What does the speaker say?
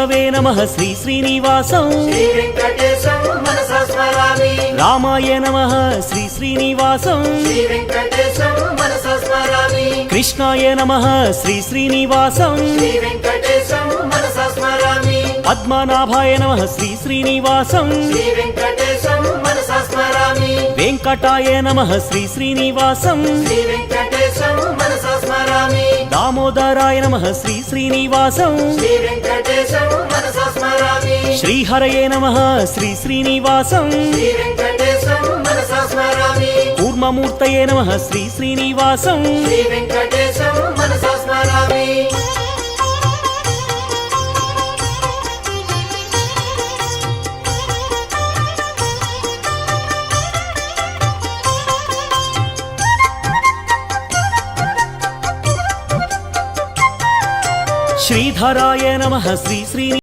नमः श्री श्रीनिवासं श्री वेंकटेशं मनसा स्मरामि। रामाय नमः श्री श्रीनिवासं श्री वेंकटेशं मनसा स्मरामि। कृष्णाय नमः श्री श्रीनिवासं श्री वेंकटेशं मनसा स्मरामि। पद्मनाभाय नमः श्री श्रीनिवासं श्री वेंकटेशं मनसा स्मरामि। वेंकटाय नमः श्री श्रीनिवासं श्री वेंकटेशं मनसा स्मरामि। दामोदराय नमः श्री श्रीनिवासं श्री वेंकटेशं मनसा स्मरामि। श्रीहरये नमः श्री श्रीनिवासं श्री वेंकटेशं मनसा स्मरामि। कूर्ममूर्तये नमः श्री श्रीनिवासं श्री वेंकटेशं मनसा स्मरामि। श्रीधराय नमः श्री श्री